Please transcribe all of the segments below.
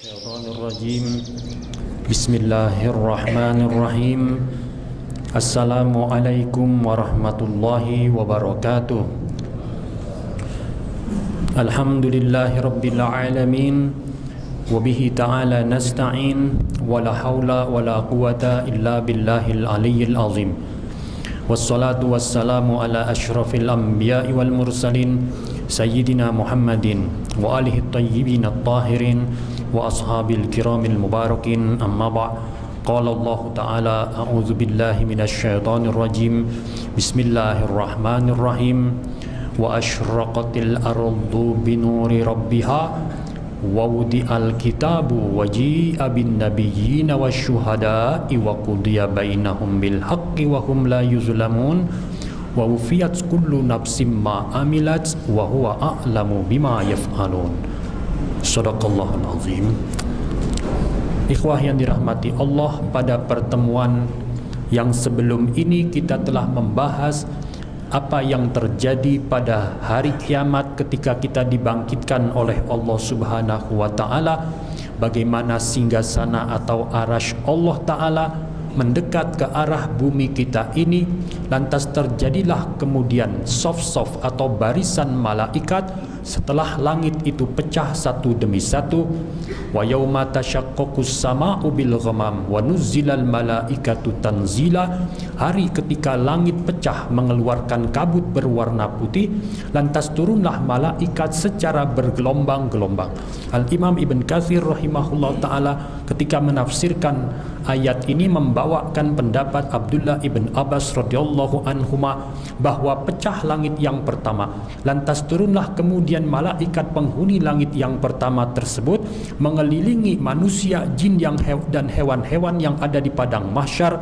Syaitanirrajim. Bismillahirrahmanirrahim. Assalamualaikum warahmatullahi wabarakatuh. Alhamdulillahirabbil alamin. Wabihi ta'ala nasta'in. Wala hawla wala quwata illa billahil aliyyil azim. Wassalatu wassalamu ala ashrafil anbiya'i wal mursalin Sayyidina Muhammadin wa alihi at-tayyibin at-tahirin wa ashabil kiramil mubarakin, amma ba'. Qala Allah ta'ala, a'udzu billahi minasy syaithanir rajim. Bismillahirrahmanirrahim. Wa asyraqatil ardu binuri rabbiha wa wudi'al kitabu wa ji'a bin nabiyyin wasyuhada'i wa qudiya bainahum bil haqqi wa hum la yuzlamun wa wufiyat kullu nafsim ma amilat wa huwa a'lamu bima yaf'alun. Shadaqallahul azim. Ikhwah yang dirahmati Allah, pada pertemuan yang sebelum ini kita telah membahas apa yang terjadi pada hari kiamat ketika kita dibangkitkan oleh Allah Subhanahu wa taala, bagaimana singgasana atau arasy Allah taala mendekat ke arah bumi kita ini, lantas terjadilah kemudian sof-sof atau barisan malaikat setelah langit itu pecah satu demi satu. Wa yauma tashaqqaqus sama'u bil ghamam wa nuzzilal malaikatu tanzila. Hari ketika langit pecah mengeluarkan kabut berwarna putih, lantas turunlah malaikat secara bergelombang-gelombang. Al-Imam Ibn Katsir rahimahullah ta'ala ketika menafsirkan ayat ini membawakan pendapat Abdullah ibn Abbas radhiyallahu anhuma bahwa pecah langit yang pertama, lantas turunlah kemudian malaikat penghuni langit yang pertama tersebut mengelilingi manusia, jin dan hewan-hewan yang ada di padang mahsyar,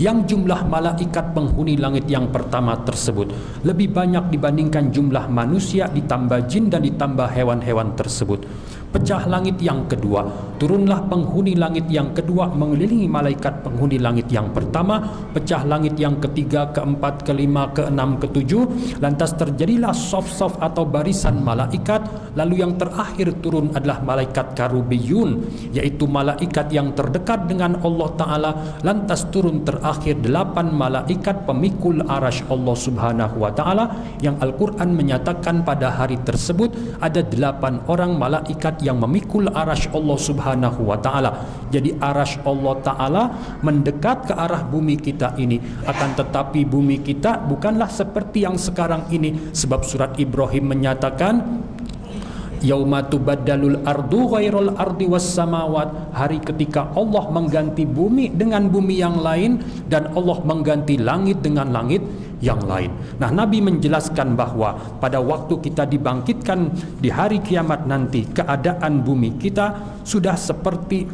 yang jumlah malaikat penghuni langit yang pertama tersebut lebih banyak dibandingkan jumlah manusia ditambah jin dan ditambah hewan-hewan tersebut. Pecah langit yang kedua, turunlah penghuni langit yang kedua mengelilingi malaikat penghuni langit yang pertama. Pecah langit yang ketiga, keempat, kelima, keenam, ketujuh, lantas terjadilah sof-sof atau barisan malaikat. Lalu yang terakhir turun adalah malaikat karubiyun, yaitu malaikat yang terdekat dengan Allah Ta'ala. Lantas turun terakhir 8 malaikat pemikul arasy Allah Subhanahu wa Ta'ala, yang Al-Quran menyatakan pada hari tersebut ada 8 orang malaikat yang memikul arasy Allah Subhanahu wa taala. Jadi arasy Allah taala mendekat ke arah bumi kita ini, akan tetapi bumi kita bukanlah seperti yang sekarang ini, sebab surat Ibrahim menyatakan yauma tubaddalul ardu ghairal ardi was samawat, hari ketika Allah mengganti bumi dengan bumi yang lain dan Allah mengganti langit dengan langit yang lain. Nah, Nabi menjelaskan bahwa pada waktu kita dibangkitkan di hari kiamat nanti, keadaan bumi kita sudah seperti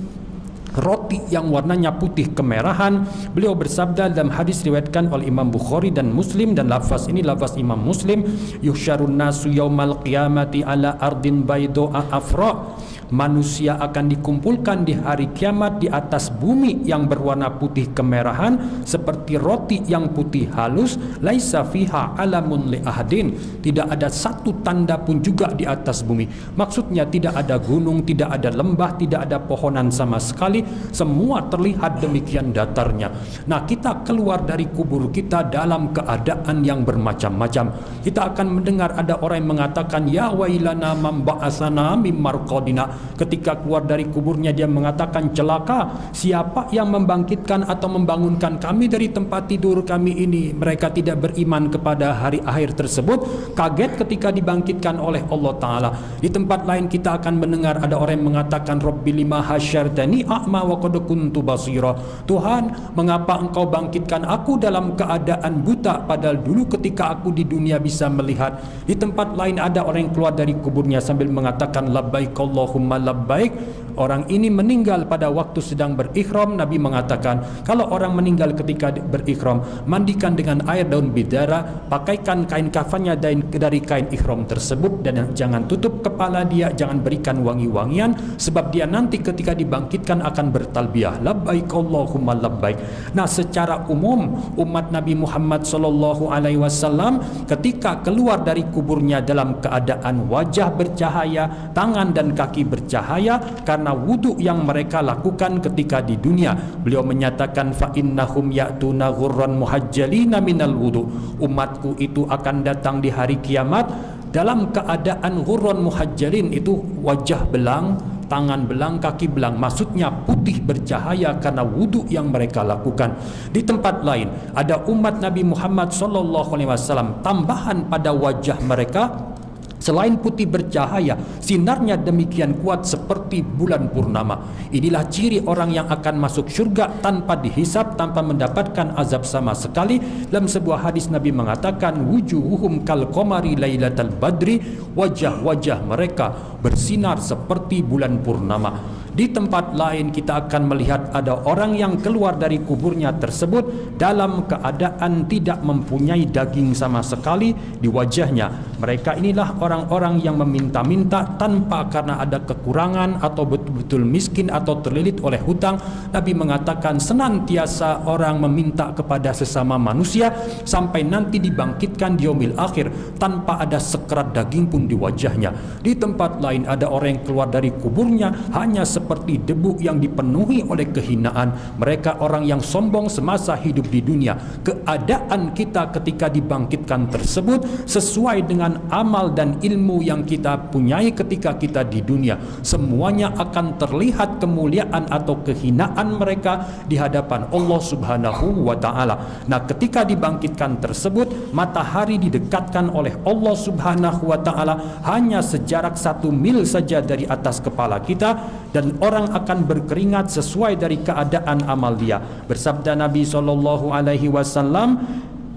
roti yang warnanya putih kemerahan. Beliau bersabda dalam hadis riwayatkan oleh Imam Bukhari dan Muslim, dan lafaz ini lafaz Imam Muslim, yuhsyarun nasu yaumal qiyamati ala ardin baydo'a afra. Manusia akan dikumpulkan di hari kiamat di atas bumi yang berwarna putih kemerahan seperti roti yang putih halus. Laisa fiha alamun li ahadin, tidak ada satu tanda pun juga di atas bumi. Maksudnya tidak ada gunung, tidak ada lembah, tidak ada pohonan sama sekali, semua terlihat demikian datarnya. Nah, kita keluar dari kubur kita dalam keadaan yang bermacam-macam. Kita akan mendengar ada orang yang mengatakan ya wailana man ba'asana mim marqadina. Ketika keluar dari kuburnya dia mengatakan, celaka, siapa yang membangkitkan atau membangunkan kami dari tempat tidur kami ini. Mereka tidak beriman kepada hari akhir tersebut, kaget ketika dibangkitkan oleh Allah Ta'ala. Di tempat lain kita akan mendengar ada orang yang mengatakan Rabbi lima hasyartani a'ma wa qad kuntu basira. Tuhan, mengapa engkau bangkitkan aku dalam keadaan buta padahal dulu ketika aku di dunia bisa melihat. Di tempat lain ada orang yang keluar dari kuburnya sambil mengatakan labbaik Allahumma labbaik. Orang ini meninggal pada waktu sedang berikhram. Nabi mengatakan, kalau orang meninggal ketika berikhram, mandikan dengan air daun bidara, pakaikan kain kafannya dari kain ikhram tersebut, dan jangan tutup kepala dia, jangan berikan wangi-wangian, sebab dia nanti ketika dibangkitkan akan bertalbiyah labbaik Allahumma labbaik. Nah, secara umum umat Nabi Muhammad sallallahu alaihi wasallam ketika keluar dari kuburnya dalam keadaan wajah bercahaya, tangan dan kaki bercahaya, bercahaya karena wudu yang mereka lakukan ketika di dunia. Beliau menyatakan fa innahum ya'tuna ghurran muhajjalina minal wudu. Umatku itu akan datang di hari kiamat dalam keadaan ghurran muhajjalin, itu wajah belang, tangan belang, kaki belang, maksudnya putih bercahaya karena wudu yang mereka lakukan. Di tempat lain ada umat Nabi Muhammad SAW, tambahan pada wajah mereka selain putih bercahaya, sinarnya demikian kuat seperti bulan purnama. Inilah ciri orang yang akan masuk syurga tanpa dihisab, tanpa mendapatkan azab sama sekali. Dalam sebuah hadis Nabi mengatakan, wujuhuhum kal qamari lailatal badri, wajah-wajah mereka bersinar seperti bulan purnama. Di tempat lain kita akan melihat ada orang yang keluar dari kuburnya tersebut dalam keadaan tidak mempunyai daging sama sekali di wajahnya. Mereka inilah orang-orang yang meminta-minta tanpa karena ada kekurangan atau betul-betul miskin atau terlilit oleh hutang. Nabi mengatakan senantiasa orang meminta kepada sesama manusia sampai nanti dibangkitkan di yaumil akhir tanpa ada sekerat daging pun di wajahnya. Di tempat lain ada orang yang keluar dari kuburnya hanya seperti debu yang dipenuhi oleh kehinaan. Mereka orang yang sombong semasa hidup di dunia. Keadaan kita ketika dibangkitkan tersebut sesuai dengan amal dan ilmu yang kita punyai ketika kita di dunia. Semuanya akan terlihat kemuliaan atau kehinaan mereka di hadapan Allah Subhanahu wa ta'ala. Nah, ketika dibangkitkan tersebut, matahari didekatkan oleh Allah Subhanahu wa ta'ala hanya sejarak 1 mil saja dari atas kepala kita, dan orang akan berkeringat sesuai dari keadaan amal dia. Bersabda Nabi SAW,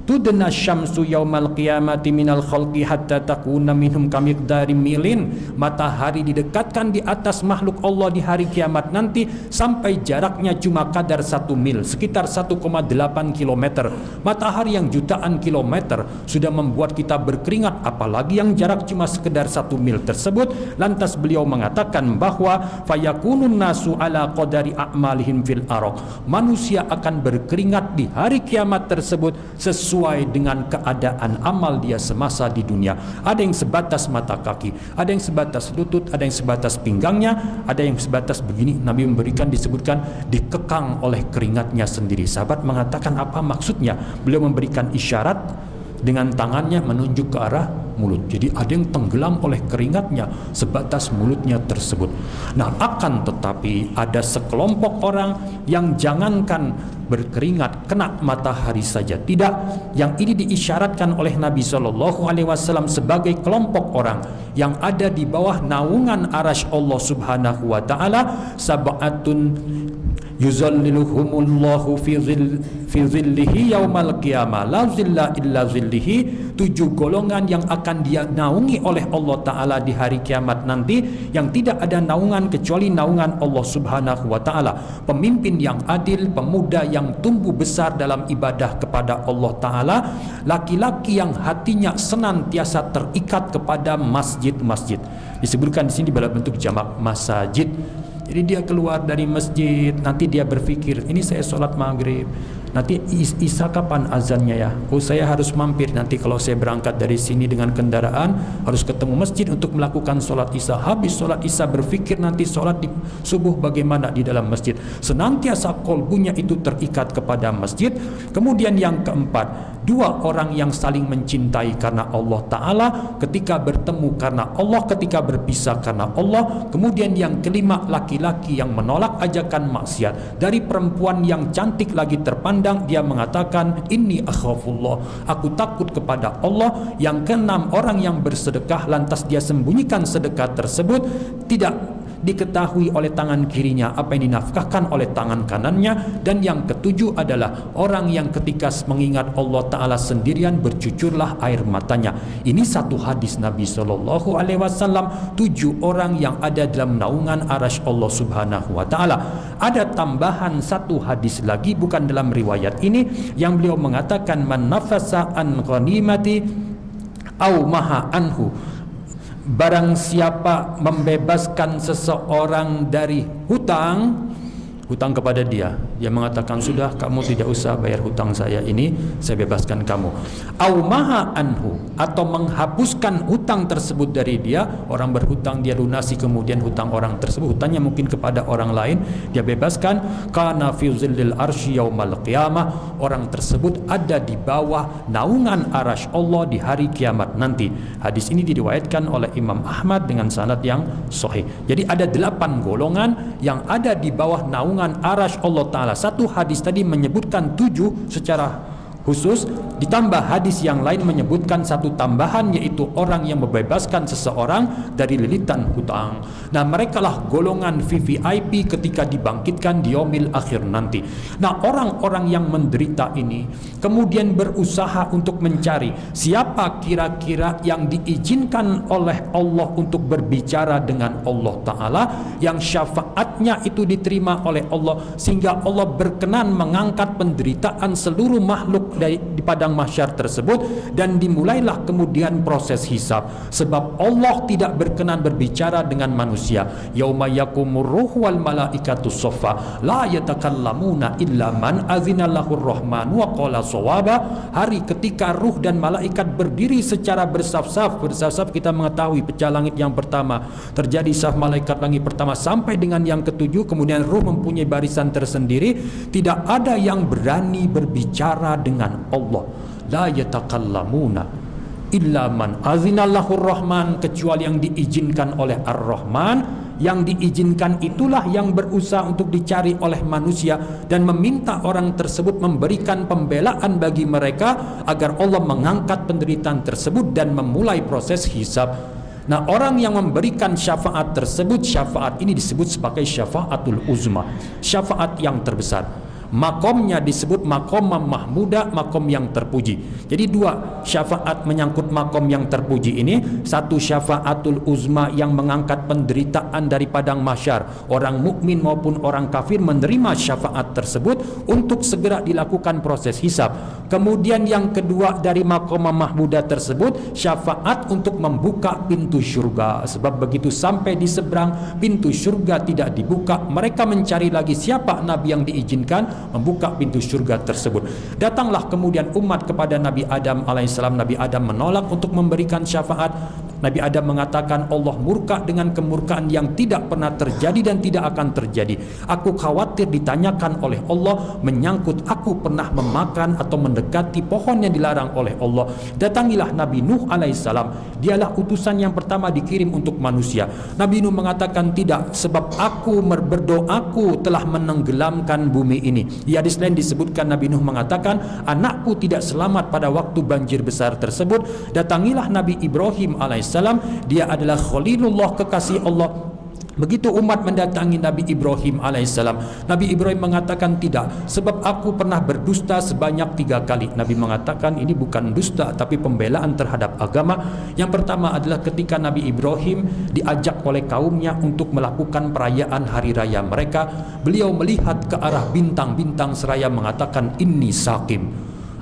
tudna syamsu yaumal qiyamati minal khalqi hatta takuna minhum kamiqdari milin. Matahari didekatkan di atas makhluk Allah di hari kiamat nanti sampai jaraknya cuma kadar 1 mil, sekitar 1,8 km. Matahari yang jutaan kilometer sudah membuat kita berkeringat, apalagi yang jarak cuma sekedar 1 mil tersebut. Lantas beliau mengatakan bahwa fayakunun nasu ala qadari a'malihim fil araq. Manusia akan berkeringat di hari kiamat tersebut sesuai dengan keadaan amal dia semasa di dunia. Ada yang sebatas mata kaki, ada yang sebatas lutut, ada yang sebatas pinggangnya, ada yang sebatas begini. Nabi memberikan, disebutkan dikekang oleh keringatnya sendiri. Sahabat mengatakan, apa maksudnya? Beliau memberikan isyarat dengan tangannya menunjuk ke arah mulut. Jadi ada yang tenggelam oleh keringatnya sebatas mulutnya tersebut. Nah, akan tetapi ada sekelompok orang yang jangankan berkeringat kena matahari saja tidak, yang ini diisyaratkan oleh Nabi SAW sebagai kelompok orang yang ada di bawah naungan arasy Allah Subhanahu wa ta'ala. Sab'atun yuzalliluhumullahu fi zillihi yaumal qiyamah la zilla illa zillihi. 7 golongan yang akan dia naungi oleh Allah Ta'ala di hari kiamat nanti, yang tidak ada naungan kecuali naungan Allah Subhanahu wa ta'ala. Pemimpin yang adil, pemuda yang tumbuh besar dalam ibadah kepada Allah Ta'ala, laki-laki yang hatinya senantiasa terikat kepada masjid-masjid. Disebutkan di sini dalam bentuk jamak masajid. Jadi dia keluar dari masjid, nanti dia berpikir, ini saya sholat maghrib, nanti isya kapan azannya ya? Oh, saya harus mampir nanti kalau saya berangkat dari sini dengan kendaraan, harus ketemu masjid untuk melakukan sholat isya. Habis sholat isya berpikir nanti sholat di subuh bagaimana di dalam masjid. Senantiasa kolbunya itu terikat kepada masjid. Kemudian yang keempat, 2 orang yang saling mencintai karena Allah Ta'ala, ketika bertemu karena Allah, ketika berpisah karena Allah. Kemudian yang kelima, laki-laki yang menolak ajakan maksiat. Dari perempuan yang cantik lagi terpandang, dia mengatakan, inni akhafullah, aku takut kepada Allah. Yang keenam, orang yang bersedekah lantas dia sembunyikan sedekah tersebut, tidak diketahui oleh tangan kirinya apa yang dinafkahkan oleh tangan kanannya. Dan yang ketujuh adalah orang yang ketika mengingat Allah Ta'ala sendirian bercucurlah air matanya. Ini satu hadis Nabi SAW, 7 orang yang ada dalam naungan arasy Allah Subhanahu wa ta'ala. Ada tambahan satu hadis lagi, bukan dalam riwayat ini, yang beliau mengatakan, man nafasa an ghanimati au maha anhu. Barang siapa membebaskan seseorang dari hutang kepada dia, Dia mengatakan, sudah, kamu tidak usah bayar hutang saya ini, saya bebaskan kamu. Au maha anhu, atau menghapuskan hutang tersebut dari dia. Orang berhutang dia lunasi, kemudian hutang orang tersebut, hutangnya mungkin kepada orang lain, dia bebaskan. Kana fi zillil arsy yaumal qiyamah, orang tersebut ada di bawah naungan arasy Allah di hari kiamat nanti. Hadis ini diriwayatkan oleh Imam Ahmad dengan sanad yang sahih. Jadi ada 8 golongan yang ada di bawah naungan arasy Allah Ta'ala. Satu hadis tadi menyebutkan 7 secara khusus, ditambah hadis yang lain menyebutkan satu tambahan, yaitu orang yang membebaskan seseorang dari lilitan hutang. Nah, mereka lah golongan VVIP ketika dibangkitkan di yaumil akhir nanti. Nah, orang-orang yang menderita ini kemudian berusaha untuk mencari siapa kira-kira yang diizinkan oleh Allah untuk berbicara dengan Allah Ta'ala, yang syafaatnya itu diterima oleh Allah, sehingga Allah berkenan mengangkat penderitaan seluruh makhluk di padang mahsyar tersebut, dan dimulailah kemudian proses hisab. Sebab Allah tidak berkenan berbicara dengan manusia. Yauma yakumur ruh wal malaikatu saffa la yatakallamuna illa man azina lahur rahman wa qala shawaba. Hari ketika ruh dan malaikat berdiri secara bersaf-saf. Bersaf-saf kita mengetahui pecah langit yang pertama, terjadi saf malaikat langit pertama sampai dengan yang ketujuh, kemudian ruh mempunyai barisan tersendiri. Tidak ada yang berani berbicara dengan Allah. La yatakallamuna illa man azina lahur rahman, kecuali yang diizinkan oleh Ar-Rahman. Yang diizinkan itulah yang berusaha untuk dicari oleh manusia, dan meminta orang tersebut memberikan pembelaan bagi mereka agar Allah mengangkat penderitaan tersebut dan memulai proses hisab. Nah, orang yang memberikan syafaat tersebut, syafaat ini disebut sebagai syafaatul uzma, syafaat yang terbesar. Makomnya disebut makom mahmuda, makom yang terpuji. Jadi 2 syafaat menyangkut makom yang terpuji ini. Satu, syafaatul uzma yang mengangkat penderitaan dari padang mahsyar. Orang mukmin maupun orang kafir menerima syafaat tersebut untuk segera dilakukan proses hisab. Kemudian yang kedua dari makom mahmuda tersebut, syafaat untuk membuka pintu surga. Sebab begitu sampai di seberang pintu surga tidak dibuka, mereka mencari lagi siapa nabi yang diizinkan membuka pintu surga tersebut. Datanglah kemudian umat kepada Nabi Adam alaihissalam. Nabi Adam menolak untuk memberikan syafaat. Nabi Adam mengatakan, Allah murka dengan kemurkaan yang tidak pernah terjadi dan tidak akan terjadi. Aku khawatir ditanyakan oleh Allah menyangkut aku pernah memakan atau mendekati pohon yang dilarang oleh Allah. Datangilah Nabi Nuh alaihissalam. Dialah utusan yang pertama dikirim untuk manusia. Nabi Nuh mengatakan, tidak, sebab aku berdoaku telah menenggelamkan bumi ini. Di hadis lain disebutkan Nabi Nuh mengatakan, anakku tidak selamat pada waktu banjir besar tersebut. Datangilah Nabi Ibrahim alaihissalam. Dia adalah Khalilullah, kekasih Allah. Begitu umat mendatangi Nabi Ibrahim alaihissalam, Nabi Ibrahim mengatakan, tidak, sebab aku pernah berdusta sebanyak 3 kali. Nabi mengatakan ini bukan dusta tapi pembelaan terhadap agama. Yang pertama adalah ketika Nabi Ibrahim diajak oleh kaumnya untuk melakukan perayaan hari raya mereka, beliau melihat ke arah bintang-bintang seraya mengatakan, inni sakim,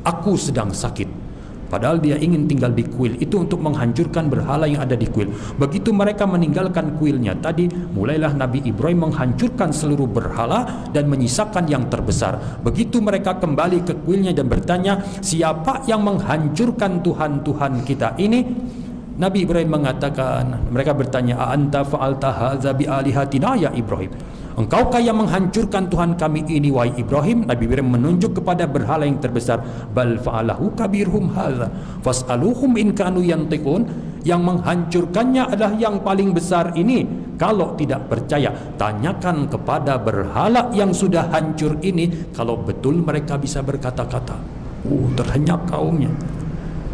aku sedang sakit. Padahal dia ingin tinggal di kuil itu untuk menghancurkan berhala yang ada di kuil. Begitu mereka meninggalkan kuilnya tadi, mulailah Nabi Ibrahim menghancurkan seluruh berhala dan menyisakan yang terbesar. Begitu mereka kembali ke kuilnya dan bertanya, siapa yang menghancurkan Tuhan-Tuhan kita ini? Nabi Ibrahim mengatakan, mereka bertanya, a'anta fa'alta hadza bi alihatina ya Ibrahim? Engkaukah yang menghancurkan Tuhan kami ini wahai Ibrahim? Nabi Ibrahim menunjuk kepada berhala yang terbesar. Bal fa'alahu kabirhum hadza fas'aluhum in kanu yantiqun. Yang menghancurkannya adalah yang paling besar ini. Kalau tidak percaya, tanyakan kepada berhala yang sudah hancur ini kalau betul mereka bisa berkata-kata. Terhenyak kaumnya.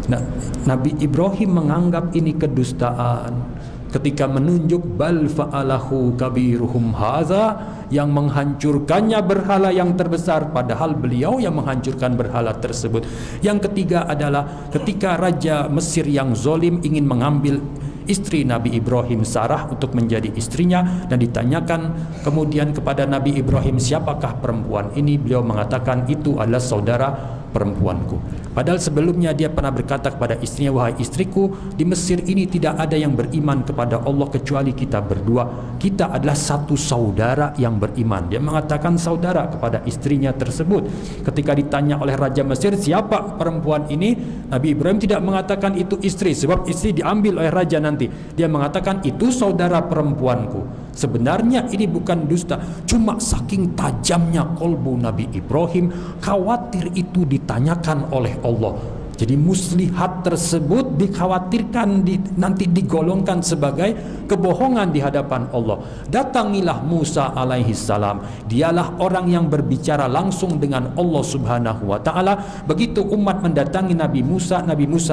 Nah, Nabi Ibrahim menganggap ini kedustaan ketika menunjuk bal fa'alahu kabiruhum haza, yang menghancurkannya berhala yang terbesar, padahal beliau yang menghancurkan berhala tersebut. Yang ketiga adalah ketika Raja Mesir yang zalim ingin mengambil istri Nabi Ibrahim, Sarah, untuk menjadi istrinya, dan ditanyakan kemudian kepada Nabi Ibrahim, siapakah perempuan ini? Beliau mengatakan, itu adalah saudara perempuanku. Padahal sebelumnya dia pernah berkata kepada istrinya, wahai istriku, di Mesir ini tidak ada yang beriman kepada Allah kecuali kita berdua. Kita adalah satu saudara yang beriman. Dia mengatakan saudara kepada istrinya tersebut. Ketika ditanya oleh Raja Mesir, siapa perempuan ini? Nabi Ibrahim tidak mengatakan itu istri, sebab istri diambil oleh raja nanti. Dia mengatakan itu saudara perempuanku. Sebenarnya ini bukan dusta, cuma saking tajamnya kolbu Nabi Ibrahim, khawatir itu ditanyakan oleh Allah. Jadi muslihat tersebut dikhawatirkan nanti digolongkan sebagai kebohongan di hadapan Allah. Datangilah Musa alaihi salam. Dialah orang yang berbicara langsung dengan Allah subhanahu wa ta'ala. Begitu umat mendatangi Nabi Musa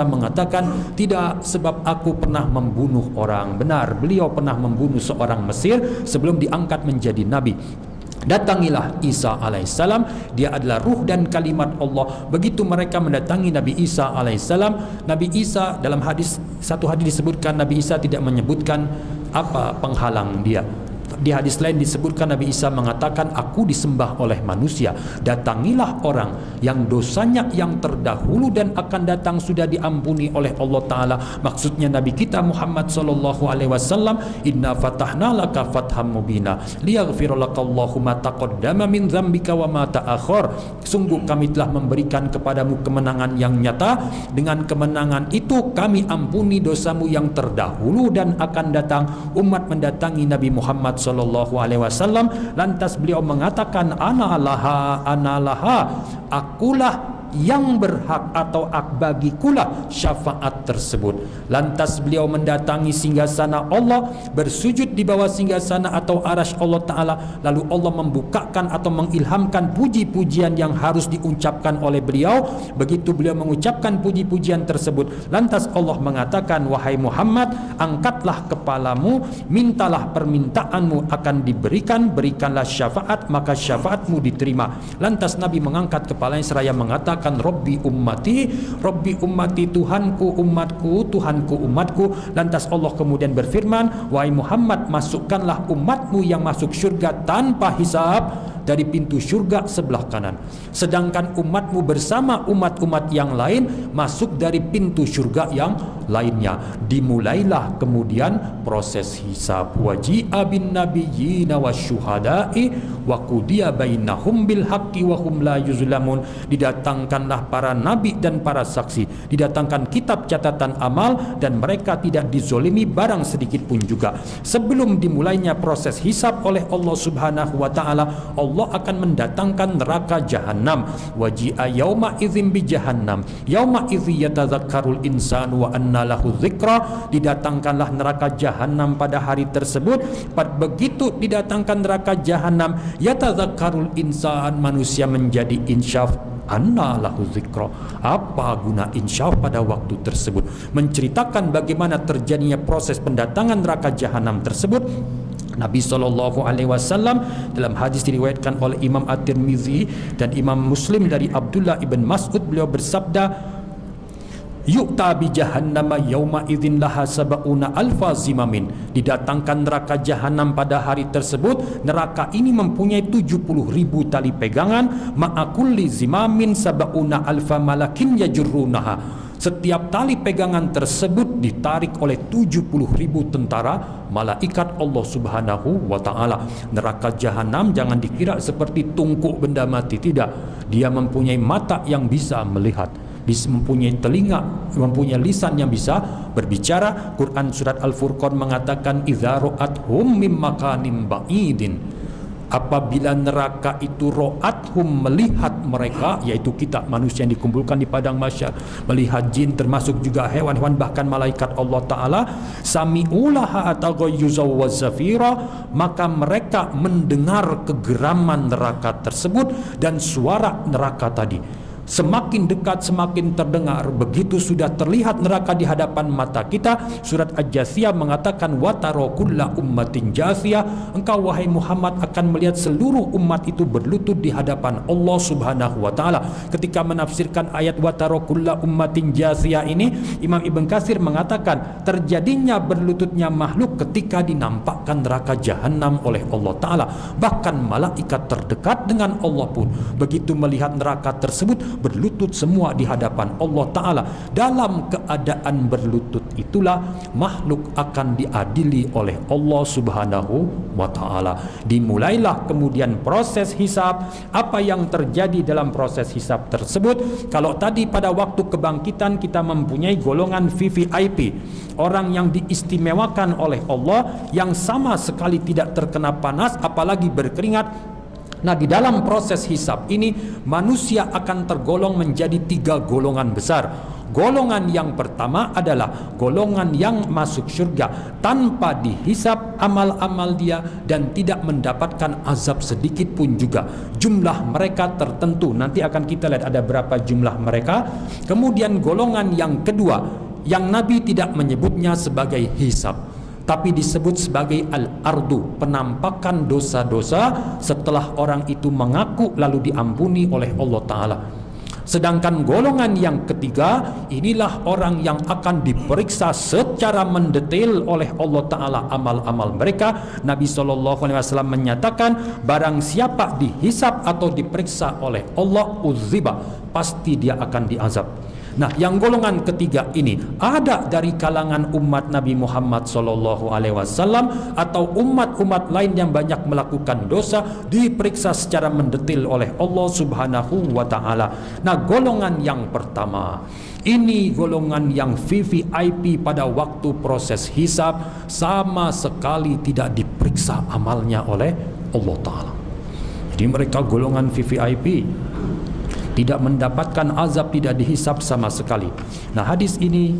mengatakan, tidak, sebab aku pernah membunuh orang. Benar, beliau pernah membunuh seorang Mesir sebelum diangkat menjadi Nabi. Datangilah Isa alaihissalam, dia adalah ruh dan kalimat Allah. Begitu mereka mendatangi Nabi Isa alaihissalam, Nabi Isa dalam satu hadis disebutkan Nabi Isa tidak menyebutkan apa penghalang dia. Di hadis lain disebutkan Nabi Isa mengatakan, aku disembah oleh manusia. Datangilah orang yang dosanya yang terdahulu dan akan datang sudah diampuni oleh Allah Ta'ala. Maksudnya Nabi kita Muhammad sallallahu alaihi wasallam, inna fatahna laka fatham mubina liyaghfira lakallahu ma taqaddama min dzambika wa ma ta'akhkhar. Sungguh kami telah memberikan kepadamu kemenangan yang nyata. Dengan kemenangan itu kami ampuni dosamu yang terdahulu dan akan datang. Umat mendatangi Nabi Muhammad sallallahu alaihi wasallam, lantas beliau mengatakan, ana laha, akulah yang berhak atau bagikulah syafaat tersebut. Lantas beliau mendatangi singgasana Allah, bersujud di bawah singgasana atau arasy Allah Ta'ala. Lalu Allah membukakan atau mengilhamkan puji-pujian yang harus diucapkan oleh beliau. Begitu beliau mengucapkan puji-pujian tersebut, lantas Allah mengatakan, wahai Muhammad, angkatlah kepalamu, mintalah permintaanmu akan diberikan, berikanlah syafaat, maka syafaatmu diterima. Lantas Nabi mengangkat kepalanya seraya mengatakan, Rabbi ummati, Tuhanku umatku, Tuhanku umatku. Lantas Allah kemudian berfirman, wahai Muhammad, masukkanlah umatmu yang masuk syurga tanpa hisab dari pintu syurga sebelah kanan, sedangkan umatmu bersama umat-umat yang lain masuk dari pintu syurga yang lainnya. Dimulailah kemudian proses hisab. Waji'a bin nabiyyina wasyuhada'i wa qudiya bainahum bil haqqi wa hum la yuzlamun. Didatangkanlah para nabi dan para saksi, didatangkan kitab catatan amal, dan mereka tidak dizolimi barang sedikit pun juga. Sebelum dimulainya proses hisab oleh Allah subhanahu wa ta'ala, Allah akan mendatangkan neraka jahanam. Waji'a yauma idzin bi jahannam yauma idzi yatadzakkarul insanu wa anna lahu dzikra. Didatangkanlah neraka jahanam pada hari tersebut. Begitu didatangkan neraka jahanam, yatadzakkarul insan, manusia menjadi insyaf. Anna lahu dzikra, apa guna insyaf pada waktu tersebut? Menceritakan bagaimana terjadinya proses pendatangan neraka jahanam tersebut. Nabi sallallahu alaihi wasallam dalam hadis diriwayatkan oleh Imam At-Tirmizi dan Imam Muslim dari Abdullah ibn Mas'ud, beliau bersabda, yu'ta bi jahannama yauma idzin laha sab'una alfa zimamin. Didatangkan neraka jahanam pada hari tersebut. Neraka ini mempunyai 70.000 tali pegangan. Ma'akulli zimamin sab'una alfa malakin yajurrunaha. Setiap tali pegangan tersebut ditarik oleh 70.000 tentara malaikat Allah subhanahu wa ta'ala. Neraka jahanam jangan dikira seperti tungku benda mati, tidak. Dia mempunyai mata yang bisa melihat, mempunyai telinga, mempunyai lisan yang bisa berbicara. Quran surat Al-Furqan mengatakan, idza ra'athum mim makanim ba'idin. Apabila neraka itu ro'athum, melihat mereka, yaitu kita manusia yang dikumpulkan di padang mahsyar, melihat jin termasuk juga hewan-hewan bahkan malaikat Allah Ta'ala, sami'ulaha ataghayyuzaw wa zafira, maka mereka mendengar kegeraman neraka tersebut dan suara neraka tadi. Semakin dekat semakin terdengar. Begitu sudah terlihat neraka di hadapan mata kita, surat Aj-Jathiyah mengatakan, wa tara kulla ummatin jathiyah, engkau wahai Muhammad akan melihat seluruh umat itu berlutut di hadapan Allah subhanahu wa ta'ala. Ketika menafsirkan ayat wa tara kulla ummatin jathiyah ini, Imam Ibn Katsir mengatakan terjadinya berlututnya makhluk ketika dinampakkan neraka jahanam oleh Allah Ta'ala. Bahkan malaikat terdekat dengan Allah pun begitu melihat neraka tersebut, berlutut semua di hadapan Allah Ta'ala. Dalam keadaan berlutut itulah makhluk akan diadili oleh Allah Subhanahu wa Ta'ala. Dimulailah kemudian proses hisab. Apa yang terjadi dalam proses hisab tersebut? Kalau tadi pada waktu kebangkitan kita mempunyai golongan VVIP, orang yang diistimewakan oleh Allah, yang sama sekali tidak terkena panas apalagi berkeringat. Nah, di dalam proses hisab ini manusia akan tergolong menjadi 3 golongan besar. Golongan yang pertama adalah golongan yang masuk surga tanpa dihisab amal-amal dia dan tidak mendapatkan azab sedikit pun juga. Jumlah mereka tertentu, nanti akan kita lihat ada berapa jumlah mereka. Kemudian golongan yang kedua, yang Nabi tidak menyebutnya sebagai hisab, tapi disebut sebagai al-ardu, penampakan dosa-dosa setelah orang itu mengaku lalu diampuni oleh Allah Ta'ala. Sedangkan golongan yang ketiga, inilah orang yang akan diperiksa secara mendetail oleh Allah Ta'ala amal-amal mereka. Nabi SAW menyatakan, barang siapa dihisab atau diperiksa oleh Allah, uziba, pasti dia akan diazab. Nah, yang golongan ketiga ini ada dari kalangan umat Nabi Muhammad SAW atau umat-umat lain yang banyak melakukan dosa, diperiksa secara mendetail oleh Allah Subhanahu wa Ta'ala. Nah, golongan yang pertama ini golongan yang VVIP pada waktu proses hisab, sama sekali tidak diperiksa amalnya oleh Allah Ta'ala. Jadi mereka golongan VVIP, tidak mendapatkan azab, tidak dihisab sama sekali. Nah, hadis ini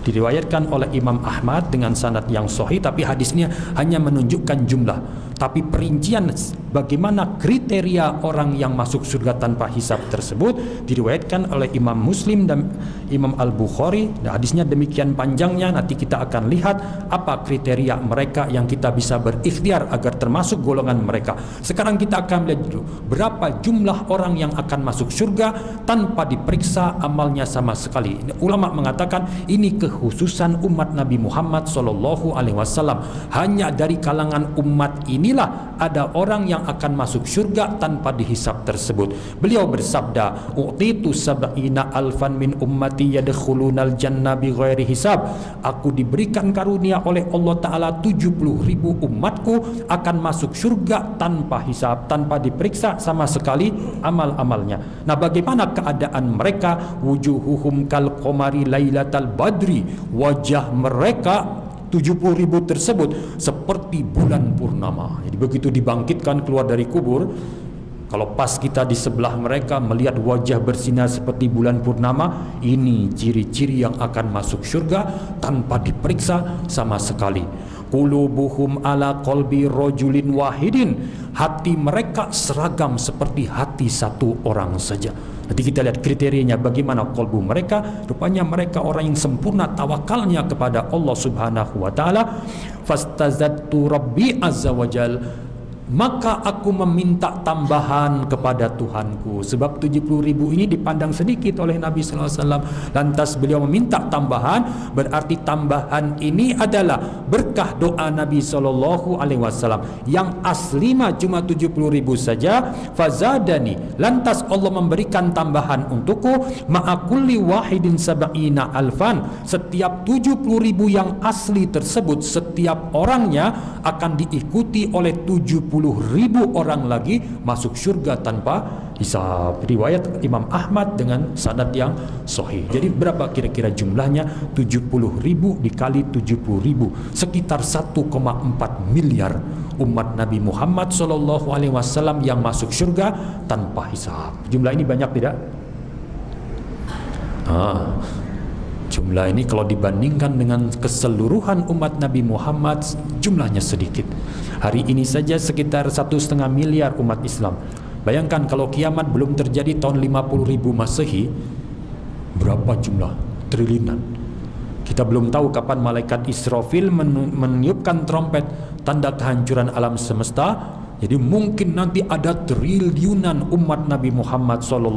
diriwayatkan oleh Imam Ahmad dengan sanad yang sahih, tapi hadisnya hanya menunjukkan jumlah. Tapi perincian bagaimana kriteria orang yang masuk surga tanpa hisab tersebut diriwayatkan oleh Imam Muslim dan Imam Al-Bukhari. Dan hadisnya demikian panjangnya, nanti kita akan lihat apa kriteria mereka yang kita bisa berikhtiar agar termasuk golongan mereka. Sekarang kita akan lihat dulu berapa jumlah orang yang akan masuk surga tanpa diperiksa amalnya sama sekali. Ulama mengatakan ini kekhususan umat Nabi Muhammad SAW. Hanya dari kalangan umat inilah ada orang yang akan masuk surga tanpa dihisab tersebut. Beliau bersabda, "Utitu sab'ina alfan min ummati yadkhulunal jannah bighairi hisab." Aku diberikan karunia oleh Allah Ta'ala 70.000 umatku akan masuk surga tanpa hisab, tanpa diperiksa sama sekali amal-amalnya. Nah, bagaimana keadaan mereka? Wujuhuhum kal qamari lailatal badri. Wajah mereka 70.000 tersebut seperti bulan purnama. Jadi begitu dibangkitkan keluar dari kubur, kalau pas kita di sebelah mereka melihat wajah bersinar seperti bulan purnama, ini ciri-ciri yang akan masuk surga tanpa diperiksa sama sekali. Qulubuhum ala qalbi rajulin wahidin. Hati mereka seragam seperti hati satu orang saja. Nanti kita lihat kriterianya bagaimana kolbu mereka. Rupanya mereka orang yang sempurna tawakalnya kepada Allah Subhanahu wa Ta'ala. Fastazadtu Rabbi Azza wa Jal, maka aku meminta tambahan kepada Tuhanku. Sebab 70.000 ini dipandang sedikit oleh Nabi SAW. Lantas beliau meminta tambahan, berarti tambahan ini adalah berkah doa Nabi SAW yang asli cuma 70.000 saja. Fazadani, lantas Allah memberikan tambahan untukku, ma'akulli wahidin sab'ina alfan. Setiap 70.000 yang asli tersebut, setiap orangnya akan diikuti oleh 70.000 orang lagi masuk surga tanpa hisab. Riwayat Imam Ahmad dengan sanad yang sahih. Jadi berapa kira-kira jumlahnya? 70.000 dikali 70.000, sekitar 1,4 miliar umat Nabi Muhammad SAW yang masuk surga tanpa hisab. Jumlah ini banyak tidak? Jumlah ini kalau dibandingkan dengan keseluruhan umat Nabi Muhammad, jumlahnya sedikit. Hari ini saja sekitar 1,5 miliar umat Islam. Bayangkan kalau kiamat belum terjadi tahun 50.000 Masehi, berapa jumlah? Triliunan. Kita belum tahu kapan malaikat Israfil meniupkan trompet tanda kehancuran alam semesta. Jadi mungkin nanti ada triliunan umat Nabi Muhammad SAW,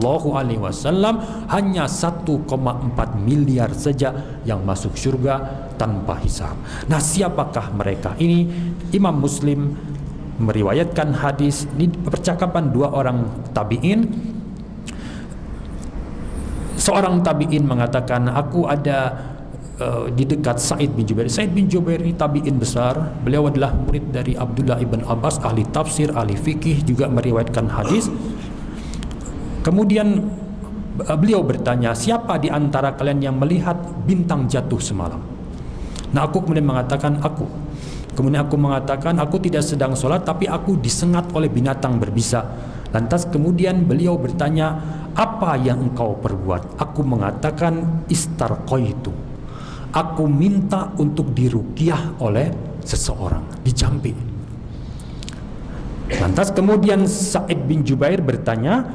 hanya 1,4 miliar saja yang masuk surga tanpa hisab. Nah, siapakah mereka? Ini Imam Muslim meriwayatkan hadis, ini percakapan dua orang tabi'in. Seorang tabi'in mengatakan, aku ada di dekat Sa'id bin Jubair. Sa'id bin Jubair ini tabi'in besar. Beliau adalah murid dari Abdullah ibn Abbas, ahli tafsir, ahli fikih, juga meriwayatkan hadis. Kemudian beliau bertanya, siapa di antara kalian yang melihat bintang jatuh semalam? Nah, aku kemudian mengatakan, aku. Kemudian aku mengatakan, aku tidak sedang sholat, tapi aku disengat oleh binatang berbisa. Lantas kemudian beliau bertanya, apa yang engkau perbuat? Aku mengatakan, istarqaitu. Aku minta untuk diruqyah oleh seseorang, dijampi. Lantas kemudian Sa'id bin Jubair bertanya,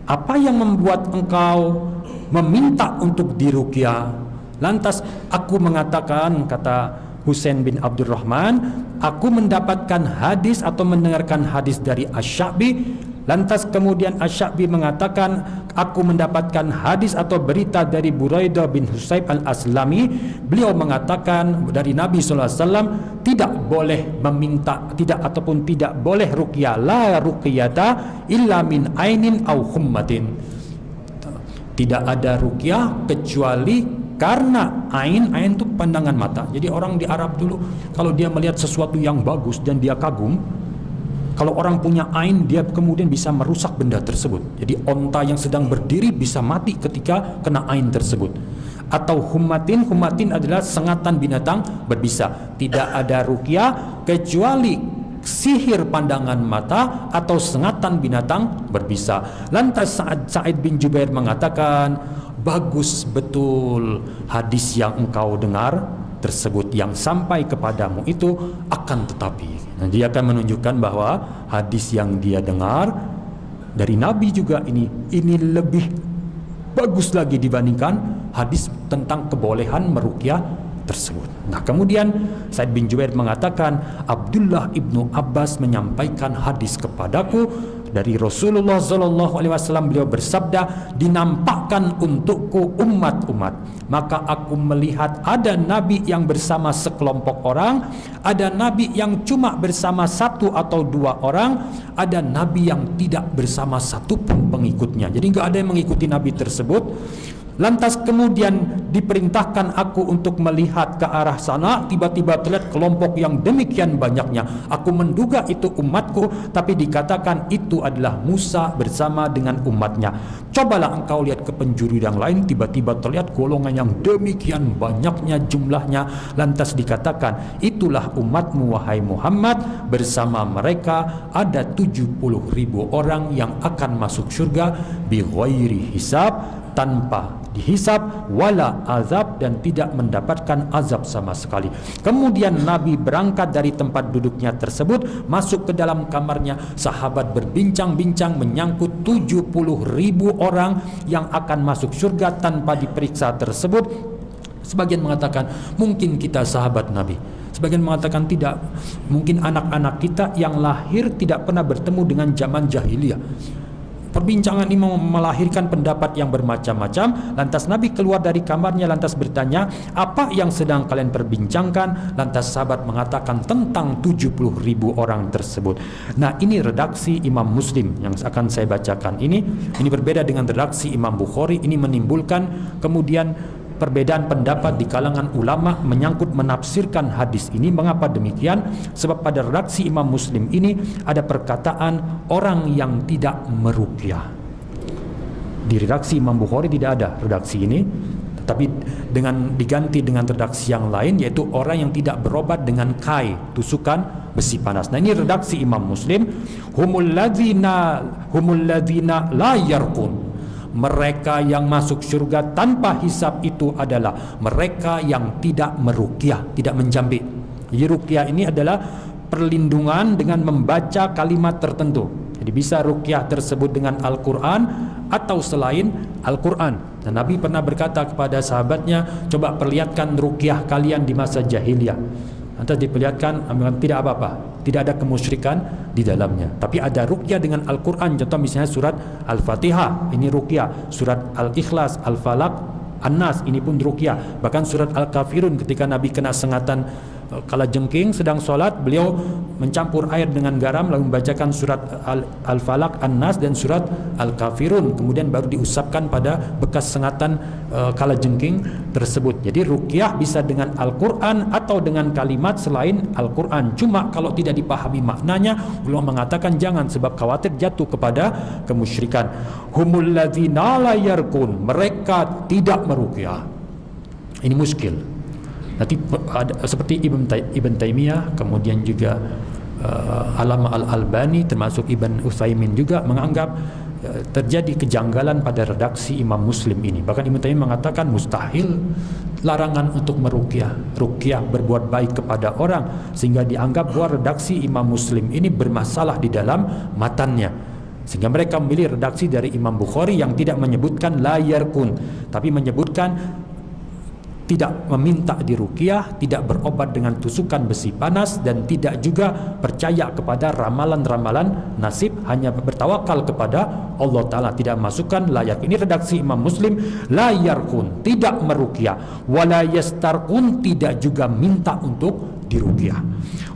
apa yang membuat engkau meminta untuk diruqyah? Lantas aku mengatakan, kata Husain bin Abdurrahman, aku mendapatkan hadis atau mendengarkan hadis dari Asy-Sya'bi. Lantas kemudian Asy-Sya'bi mengatakan, aku mendapatkan hadis atau berita dari Buraidah bin Husayb al-Aslami. Beliau mengatakan dari Nabi SAW, tidak boleh meminta, tidak ataupun tidak boleh ruqyah, la ruqyata illa min ainin au hummatin. Tidak ada ruqyah kecuali karena ain itu pandangan mata. Jadi orang di Arab dulu, kalau dia melihat sesuatu yang bagus dan dia kagum, kalau orang punya ain, dia kemudian bisa merusak benda tersebut. Jadi onta yang sedang berdiri bisa mati ketika kena ain tersebut. Atau hummatin adalah sengatan binatang berbisa. Tidak ada ruqyah kecuali sihir pandangan mata atau sengatan binatang berbisa. Lantas Sa'id bin Jubair mengatakan, bagus betul hadis yang engkau dengar tersebut, yang sampai kepadamu itu, akan tetapi. Nah, dia akan menunjukkan bahwa hadis yang dia dengar dari Nabi juga ini lebih bagus lagi dibandingkan hadis tentang kebolehan meruqyah tersebut. Nah, kemudian Sa'id bin Jubair mengatakan, Abdullah ibnu Abbas menyampaikan hadis kepadaku dari Rasulullah SAW. Beliau bersabda, dinampakkan untukku umat-umat, maka aku melihat ada nabi yang bersama sekelompok orang, ada nabi yang cuma bersama satu atau dua orang, ada nabi yang tidak bersama satu pun pengikutnya. Jadi nggak ada yang mengikuti nabi tersebut. Lantas kemudian diperintahkan aku untuk melihat ke arah sana. Tiba-tiba terlihat kelompok yang demikian banyaknya. Aku menduga itu umatku, tapi dikatakan itu adalah Musa bersama dengan umatnya. Cobalah engkau lihat ke penjuru yang lain, tiba-tiba terlihat golongan yang demikian banyaknya jumlahnya. Lantas dikatakan, itulah umatmu wahai Muhammad, bersama mereka ada 70.000 orang yang akan masuk surga bi ghairi hisab, tanpa dihisab, wala azab, dan tidak mendapatkan azab sama sekali. Kemudian Nabi berangkat dari tempat duduknya tersebut, masuk ke dalam kamarnya. Sahabat berbincang-bincang menyangkut 70.000 orang yang akan masuk surga tanpa diperiksa tersebut. Sebagian mengatakan mungkin kita sahabat Nabi, sebagian mengatakan tidak, mungkin anak-anak kita yang lahir tidak pernah bertemu dengan zaman jahiliyah. Perbincangan ini melahirkan pendapat yang bermacam-macam. Lantas Nabi keluar dari kamarnya, lantas bertanya, apa yang sedang kalian perbincangkan? Lantas sahabat mengatakan tentang 70.000 orang tersebut. Nah, ini redaksi Imam Muslim yang akan saya bacakan ini berbeda dengan redaksi Imam Bukhari. Ini menimbulkan kemudian perbedaan pendapat di kalangan ulama menyangkut menafsirkan hadis ini. Mengapa demikian? Sebab pada redaksi Imam Muslim ini ada perkataan orang yang tidak meruqyah. Di redaksi Imam Bukhari tidak ada redaksi ini, tetapi diganti dengan redaksi yang lain, yaitu orang yang tidak berobat dengan kai, tusukan besi panas. Nah, ini redaksi Imam Muslim, humul ladzina la yarqun. Mereka yang masuk surga tanpa hisab itu adalah mereka yang tidak meruqyah, tidak menjambi. Jadi ruqyah ini adalah perlindungan dengan membaca kalimat tertentu. Jadi bisa ruqyah tersebut dengan Al-Quran atau selain Al-Quran. Dan Nabi pernah berkata kepada sahabatnya, coba perlihatkan ruqyah kalian di masa jahiliyah. Nanti diperlihatkan, tidak apa-apa, tidak ada kemusyrikan di dalamnya. Tapi ada ruqyah dengan Al-Quran. Contoh misalnya surat Al-Fatihah, ini ruqyah. Surat Al-Ikhlas, Al-Falaq, An-Nas, ini pun ruqyah. Bahkan surat Al-Kafirun ketika Nabi kena sengatan kalajengking sedang sholat, beliau mencampur air dengan garam lalu membacakan surat Al-Falaq, An-Nas dan surat Al-Kafirun, kemudian baru diusapkan pada bekas sengatan kalajengking tersebut. Jadi ruqyah bisa dengan Al-Quran atau dengan kalimat selain Al-Quran. Cuma kalau tidak dipahami maknanya, ulama mengatakan jangan, sebab khawatir jatuh kepada kemusyrikan. Humul ladzina la yarqun, mereka tidak meruqyah. Ini muskil. Nanti ada, seperti Ibn Taimiyah, kemudian juga Alama Al-Albani, termasuk Ibn Utsaimin juga menganggap terjadi kejanggalan pada redaksi Imam Muslim ini. Bahkan Ibn Taimiyah mengatakan mustahil larangan untuk meruqyah, ruqyah berbuat baik kepada orang, sehingga dianggap bahwa redaksi Imam Muslim ini bermasalah di dalam matannya. Sehingga mereka memilih redaksi dari Imam Bukhari yang tidak menyebutkan la yarkun, tapi menyebutkan tidak meminta diruqyah, tidak berobat dengan tusukan besi panas, dan tidak juga percaya kepada ramalan-ramalan nasib, hanya bertawakal kepada Allah Ta'ala, tidak masukkan la yarkun. Ini redaksi Imam Muslim, la yarkun, tidak meruqyah, wala yastarqun, tidak juga minta untuk diruqyah,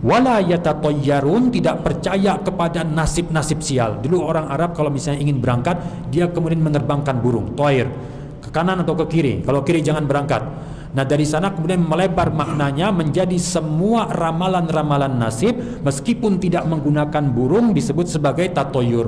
wala yatatayyarun, tidak percaya kepada nasib-nasib sial. Dulu orang Arab kalau misalnya ingin berangkat, dia kemudian menerbangkan burung, toir, ke kanan atau ke kiri, kalau kiri jangan berangkat. Nah dari sana kemudian melebar maknanya menjadi semua ramalan-ramalan nasib, meskipun tidak menggunakan burung, disebut sebagai tatoyur.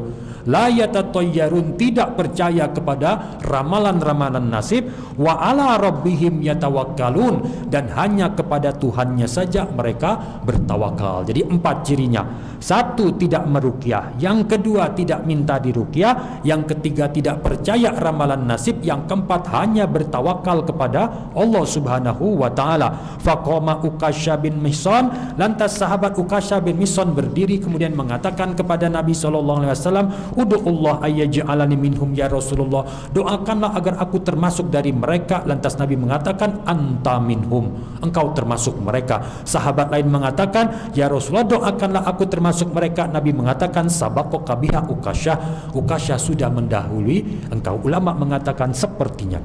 La yatatayyarun, tidak percaya kepada ramalan-ramalan nasib. Wa ala rabbihim yatawakkalun, dan hanya kepada Tuhannya saja mereka bertawakal. Jadi 4 cirinya. 1, tidak meruqyah. Yang kedua, tidak minta diruqyah. Yang ketiga, tidak percaya ramalan nasib. Yang keempat, hanya bertawakal kepada Allah Subhanahu wa ta'ala. Faqama Ukasha bin Mihsan, lantas sahabat Ukasha bin Mihsan berdiri kemudian mengatakan kepada Nabi SAW, Udu'ullah ayyaj'alani minhum ya Rasulullah, doakanlah agar aku termasuk dari mereka. Lantas Nabi mengatakan, anta minhum, engkau termasuk mereka. Sahabat lain mengatakan, ya Rasulullah, doakanlah aku termasuk mereka. Nabi mengatakan, sabaqaka biha Ukasha, Ukasha sudah mendahului engkau. Ulama mengatakan sepertinya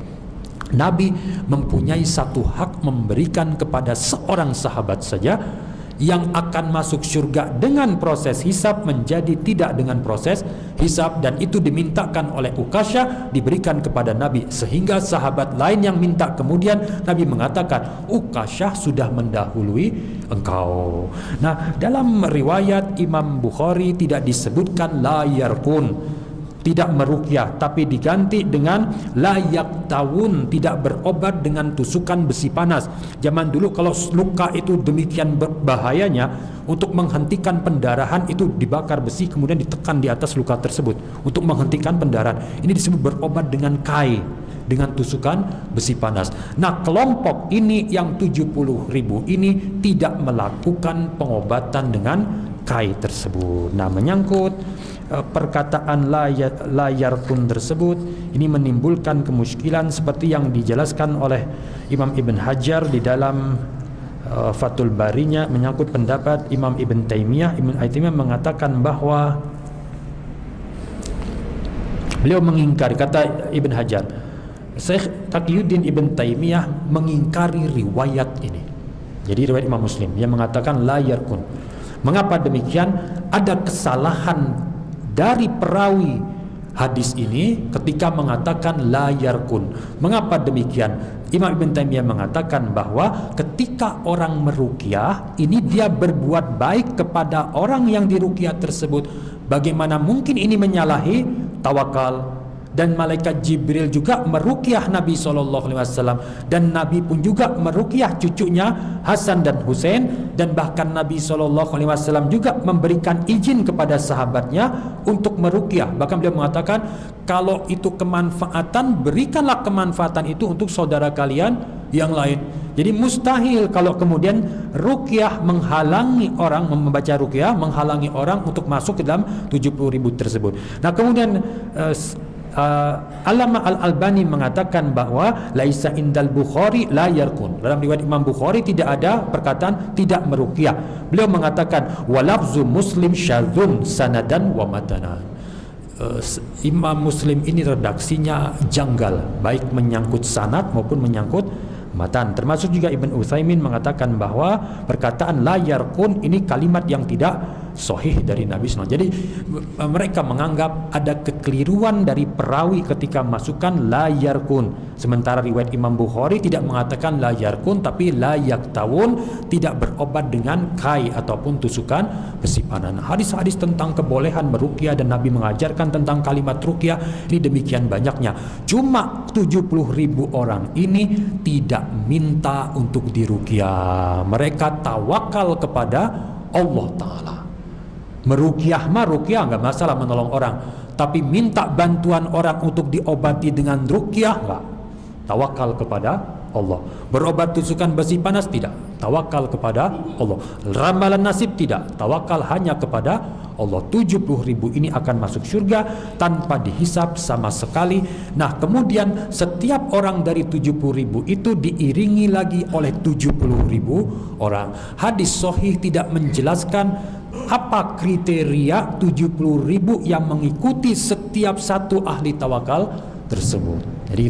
Nabi mempunyai satu hak memberikan kepada seorang sahabat saja yang akan masuk surga dengan proses hisab menjadi tidak dengan proses hisab, dan itu dimintakan oleh Ukasha diberikan kepada Nabi, sehingga sahabat lain yang minta kemudian Nabi mengatakan Ukasha sudah mendahului engkau. Nah dalam riwayat Imam Bukhari tidak disebutkan la yarkun, tidak meruqyah, tapi diganti dengan la yaktawun, tidak berobat dengan tusukan besi panas. Zaman dulu kalau luka itu demikian berbahayanya, untuk menghentikan pendarahan itu dibakar besi kemudian ditekan di atas luka tersebut untuk menghentikan pendarahan. Ini disebut berobat dengan kai, dengan tusukan besi panas. Nah kelompok ini yang 70.000 ini tidak melakukan pengobatan dengan kai tersebut. Nah menyangkut perkataan la yarkun tersebut, ini menimbulkan kemusykilan seperti yang dijelaskan oleh Imam Ibn Hajar di dalam Fathul Barinya menyangkut pendapat Imam Ibn Taimiyah. Ibn Taimiyah mengatakan bahwa beliau mengingkari, kata Ibn Hajar, Syekh Taqiyuddin Ibn Taimiyah mengingkari riwayat ini. Jadi riwayat Imam Muslim yang mengatakan la yarkun. Mengapa demikian? Ada kesalahan dari perawi hadis ini ketika mengatakan la yarkun. Mengapa demikian? Imam Ibn Taimiyah mengatakan bahwa ketika orang meruqyah ini dia berbuat baik kepada orang yang diruqyah tersebut. Bagaimana mungkin ini menyalahi tawakal? Dan malaikat Jibril juga meruqyah Nabi SAW, dan Nabi pun juga meruqyah cucunya Hasan dan Husain, dan bahkan Nabi SAW juga memberikan izin kepada sahabatnya untuk meruqyah. Bahkan beliau mengatakan, kalau itu kemanfaatan, berikanlah kemanfaatan itu untuk saudara kalian yang lain. Jadi mustahil kalau kemudian ruqyah menghalangi orang, membaca ruqyah menghalangi orang untuk masuk ke dalam 70.000 tersebut. Nah kemudian Alama Al-Albani mengatakan bahwa laisa indal Bukhari la yarkun. Dalam riwayat Imam Bukhari tidak ada perkataan tidak meruqyah. Beliau mengatakan walafzu Muslim syadzun sanadan wa matanan. Imam Muslim ini redaksinya janggal, baik menyangkut sanad maupun menyangkut matan. Termasuk juga Ibn Utsaimin mengatakan bahwa perkataan la yarkun ini kalimat yang tidak sahih dari Nabi SAW. Jadi mereka menganggap ada kekeliruan dari perawi ketika masukkan la yarkun. Sementara riwayat Imam Bukhari tidak mengatakan la yarkun tapi la yaktawun, tidak berobat dengan kai ataupun tusukan besi panas. Hadis-hadis tentang kebolehan meruqyah dan Nabi mengajarkan tentang kalimat ruqyah ini demikian banyaknya. Cuma 70.000 orang ini tidak minta untuk diruqyah. Mereka tawakal kepada Allah Ta'ala. Meruqyah mah ruqyah nggak masalah, menolong orang, tapi minta bantuan orang untuk diobati dengan ruqyah nggak. Tawakal kepada Allah. Berobat tusukan besi panas tidak, tawakal kepada Allah. Ramalan nasib tidak, tawakal hanya kepada Allah. 70.000 ini akan masuk surga tanpa dihisap sama sekali. Nah kemudian setiap orang dari 70.000 itu diiringi lagi oleh 70.000 orang. Hadis sahih tidak menjelaskan apa kriteria 70.000 yang mengikuti setiap satu ahli tawakal tersebut. Jadi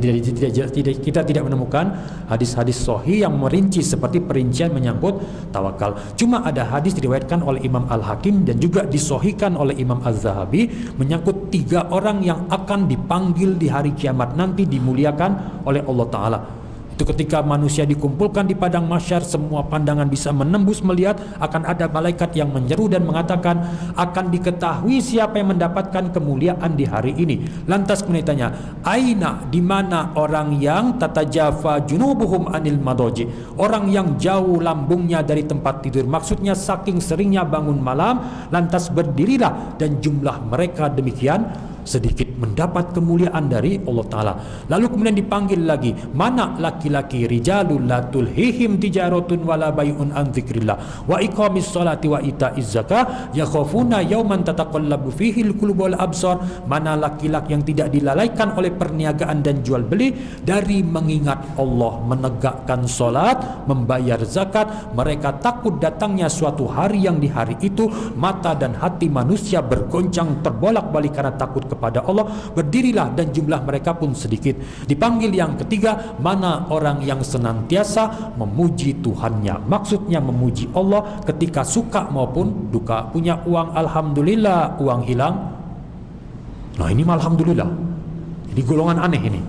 kita tidak menemukan hadis-hadis sahih yang merinci seperti perincian menyangkut tawakal. Cuma ada hadis diriwayatkan oleh Imam Al-Hakim dan juga disahihkan oleh Imam Az-Zahabi menyangkut 3 orang yang akan dipanggil di hari kiamat nanti, dimuliakan oleh Allah Ta'ala. Itu ketika manusia dikumpulkan di padang mahsyar, semua pandangan bisa menembus melihat, akan ada malaikat yang menyeru dan mengatakan akan diketahui siapa yang mendapatkan kemuliaan di hari ini. Lantas kemudian ditanya, aina, di mana orang yang tatajafa junubuhum anil madaji, orang yang jauh lambungnya dari tempat tidur, maksudnya saking seringnya bangun malam, lantas berdirilah dan jumlah mereka demikian sedikit, mendapat kemuliaan dari Allah Ta'ala. Lalu kemudian dipanggil lagi, mana laki-laki, rijalul la tulhihim tijaratun wala bay'un an dzikrillah wa iqamis sholati wa ita'iz zakah yakhafuna yauman tataqallabu fihi alqulub wal absar. Mana laki-laki yang tidak dilalaikan oleh perniagaan dan jual beli dari mengingat Allah, menegakkan solat, membayar zakat. Mereka takut datangnya suatu hari yang di hari itu mata dan hati manusia bergoncang terbolak-balik karena takut kepada Allah. Berdirilah dan jumlah mereka pun sedikit. Dipanggil yang ketiga, mana orang yang senantiasa memuji Tuhannya, maksudnya memuji Allah ketika suka maupun duka. Punya uang, alhamdulillah, uang hilang, nah ini alhamdulillah. Ini golongan aneh ini.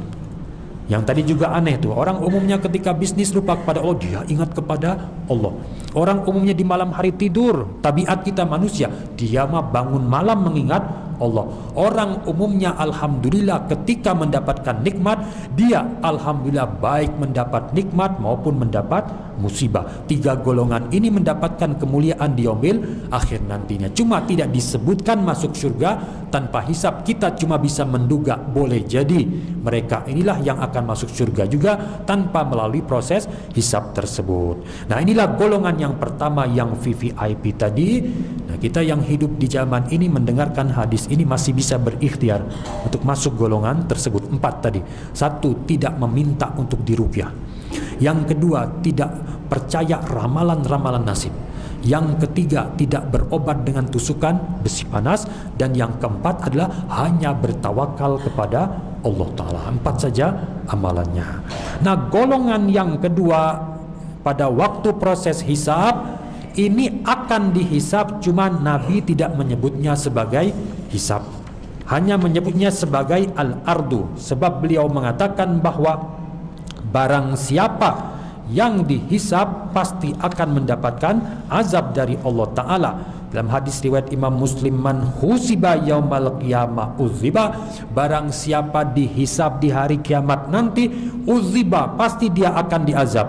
Yang tadi juga aneh tuh, orang umumnya ketika bisnis lupa kepada Allah, dia ingat kepada Allah. Orang umumnya di malam hari tidur, tabiat kita manusia, dia mah bangun malam mengingat Allah. Orang umumnya alhamdulillah ketika mendapatkan nikmat, dia alhamdulillah baik mendapat nikmat maupun mendapat musibah. 3 golongan ini mendapatkan kemuliaan di yaumil akhir nantinya. Cuma tidak disebutkan masuk surga tanpa hisab. Kita cuma bisa menduga, boleh jadi mereka inilah yang akan masuk surga juga tanpa melalui proses hisab tersebut. Nah inilah golongan yang pertama yang VVIP tadi. Nah kita yang hidup di zaman ini mendengarkan hadis ini masih bisa berikhtiar untuk masuk golongan tersebut. 4 tadi. 1, tidak meminta untuk diruqyah. Yang kedua, tidak percaya ramalan-ramalan nasib. Yang ketiga, tidak berobat dengan tusukan besi panas. Dan yang keempat adalah hanya bertawakal kepada Allah Ta'ala. 4 saja amalannya. Nah golongan yang kedua pada waktu proses hisab ini akan dihisab, cuma Nabi tidak menyebutnya sebagai hisab, hanya menyebutnya sebagai al-ardu. Sebab beliau mengatakan bahwa barang siapa yang dihisab pasti akan mendapatkan azab dari Allah Ta'ala. Dalam hadis riwayat Imam Muslim, man husiba yaumal qiyamah uziba, barang siapa dihisab di hari kiamat nanti, uziba, pasti dia akan diazab.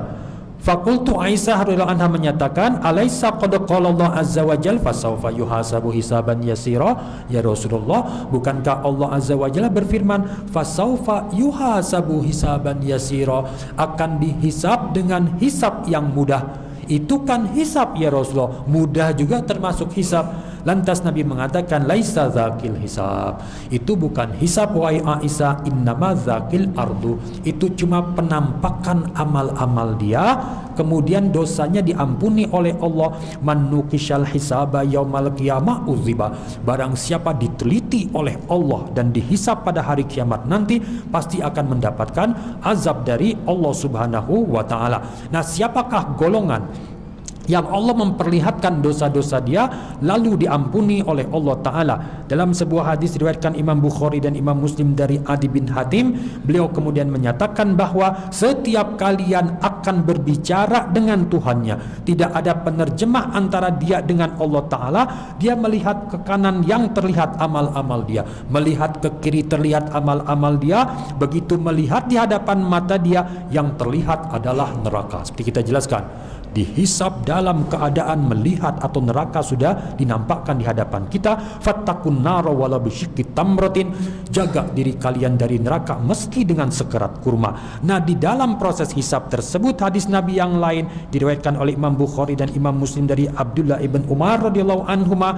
Fakultu Aisyah radhiyallahu anha menyatakan, alaisa qad qala Allah azza wa jalla fasawfa yuhasabu hisaban yasira, ya Rasulullah, bukankah Allah azza wa jalla berfirman fasawfa yuhasabu hisaban yasira, akan dihisab dengan hisab yang mudah. Itu kan hisab ya Rasulullah, mudah juga termasuk hisab. Lantas Nabi mengatakan, laisa zakil hisab, itu bukan hisab wahai Aisyah, innama zakil ardu, itu cuma penampakan amal-amal dia, kemudian dosanya diampuni oleh Allah. Man nukishal hisaba yaumal qiyamah uziba, barang siapa diteliti oleh Allah dan dihisab pada hari kiamat nanti, pasti akan mendapatkan azab dari Allah Subhanahu wa ta'ala. Nah, siapakah golongan yang Allah memperlihatkan dosa-dosa dia lalu diampuni oleh Allah Ta'ala? Dalam sebuah hadis diriwayatkan Imam Bukhari dan Imam Muslim dari Adi bin Hatim, beliau kemudian menyatakan bahwa setiap kalian akan berbicara dengan Tuhannya, tidak ada penerjemah antara dia dengan Allah Ta'ala. Dia melihat ke kanan yang terlihat amal-amal dia, melihat ke kiri terlihat amal-amal dia, begitu melihat di hadapan mata dia yang terlihat adalah neraka. Seperti kita jelaskan, dihisab dalam keadaan melihat atau neraka sudah dinampakkan di hadapan kita. Fattakun nara wala bisyikki tamratin, jaga diri kalian dari neraka meski dengan sekerat kurma. Nah, di dalam proses hisab tersebut, hadis Nabi yang lain diriwayatkan oleh Imam Bukhari dan Imam Muslim dari Abdullah ibn Umar radhiyallahu anhuma.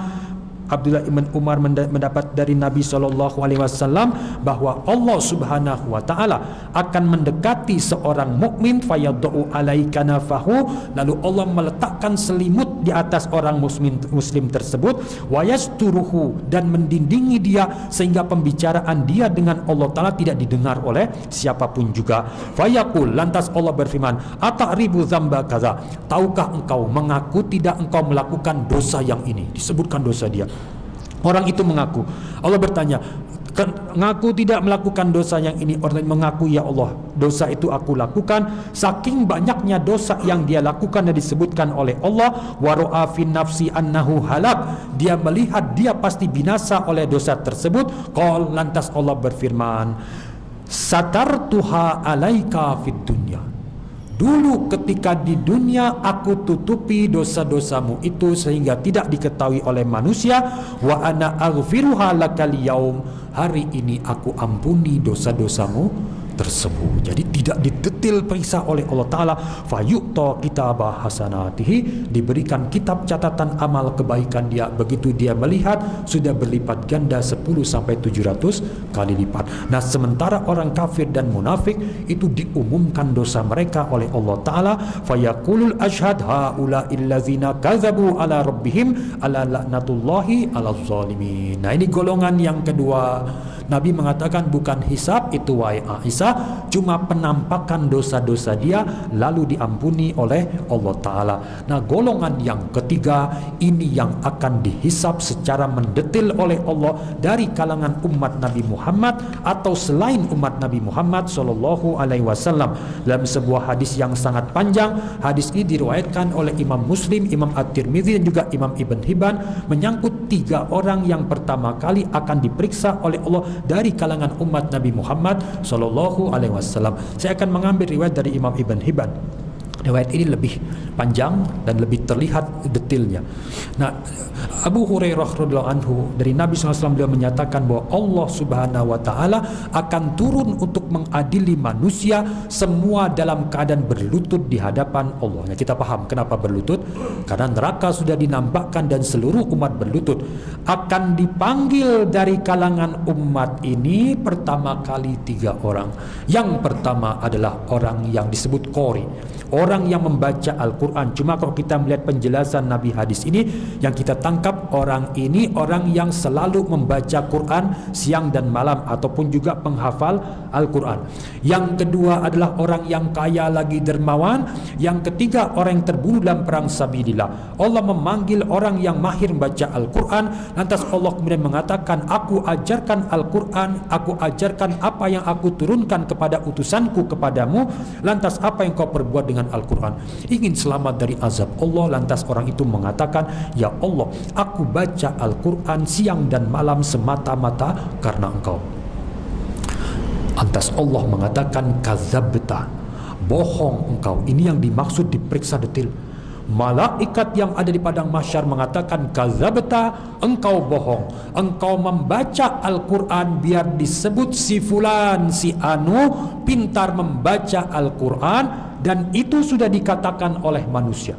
Abdullah ibn Umar mendapat dari Nabi SAW bahwa Allah Subhanahu wa ta'ala akan mendekati seorang mukmin, fayadda'u alaika nafahu, lalu Allah meletakkan selimut di atas orang muslim tersebut, wayasturuhu, dan mendindingi dia sehingga pembicaraan dia dengan Allah Ta'ala tidak didengar oleh siapapun juga. Fayaqul, lantas Allah berfirman, ata'ribu dzamba kaza, tahukah engkau, mengaku tidak engkau melakukan dosa yang ini? Disebutkan dosa dia. Orang itu mengaku. Allah bertanya, ngaku tidak melakukan dosa yang ini? Orang mengaku, ya Allah, dosa itu aku lakukan. Saking banyaknya dosa yang dia lakukan dan disebutkan oleh Allah, wa ra'a fi nafsi annahu halak, dia melihat dia pasti binasa oleh dosa tersebut. Qal, lantas Allah berfirman, satartuha alaika fid dunya, dulu ketika di dunia aku tutupi dosa-dosamu itu sehingga tidak diketahui oleh manusia. Wa ana aghfiruha lakal yaum, hari ini aku ampuni dosa-dosamu tersebut. Jadi tidak didetil periksa oleh Allah Ta'ala. Fayu'ta kitabah hasanatihi, diberikan kitab catatan amal kebaikan dia. Begitu dia melihat, sudah berlipat ganda 10-700 kali lipat. Nah, sementara orang kafir dan munafik itu diumumkan dosa mereka oleh Allah Ta'ala. Fayaqulul ashhad haula illazina kadzabu ala rabbihim ala la'natullahi ala zalimin. Nah, ini golongan yang kedua. Nabi mengatakan bukan hisab itu wahai Aisyah, cuma penampakan dosa-dosa dia lalu diampuni oleh Allah Ta'ala. Nah, golongan yang ketiga ini yang akan dihisab secara mendetil oleh Allah dari kalangan umat Nabi Muhammad atau selain umat Nabi Muhammad Sallallahu Alaihi Wasallam. Dalam sebuah hadis yang sangat panjang, hadis ini diriwayatkan oleh Imam Muslim, Imam At-Tirmidzi dan juga Imam Ibn Hibban, menyangkut 3 orang yang pertama kali akan diperiksa oleh Allah dari kalangan umat Nabi Muhammad Sallallahu Alaihi Wasallam. Saya akan mengambil riwayat dari Imam Ibn Hibban. Riwayat ini lebih panjang dan lebih terlihat detailnya. Nah, Abu Hurairah radhiyallahu anhu dari Nabi SAW beliau menyatakan bahwa Allah Subhanahu wa ta'ala akan turun untuk mengadili manusia semua dalam keadaan berlutut di hadapan Allah. Nah, kita paham kenapa berlutut? Karena neraka sudah dinampakkan dan seluruh umat berlutut. Akan dipanggil dari kalangan umat ini pertama kali 3 orang. Yang pertama adalah orang yang disebut qori, orang yang membaca Al-Quran. Cuma kalau kita melihat penjelasan Nabi hadis ini, yang kita tangkap orang ini orang yang selalu membaca Quran siang dan malam ataupun juga penghafal Al-Quran. Yang kedua adalah orang yang kaya lagi dermawan. Yang ketiga orang yang terbunuh dalam perang sabilillah. Allah memanggil orang yang mahir membaca Al-Quran. Lantas Allah kemudian mengatakan, aku ajarkan Al-Quran, aku ajarkan apa yang aku turunkan kepada utusanku kepadamu. Lantas apa yang kau perbuat dengan Al-Quran? Ingin selamat dari azab Allah. Lantas orang itu mengatakan, ya Allah, aku baca Al-Quran siang dan malam semata-mata karena engkau. Lantas Allah mengatakan, kadzabta, bohong engkau. Ini yang dimaksud diperiksa detil. Malaikat yang ada di padang mahsyar mengatakan, kadzabta, engkau bohong. Engkau membaca Al-Quran biar disebut si fulan, si anu pintar membaca Al-Quran, dan itu sudah dikatakan oleh manusia.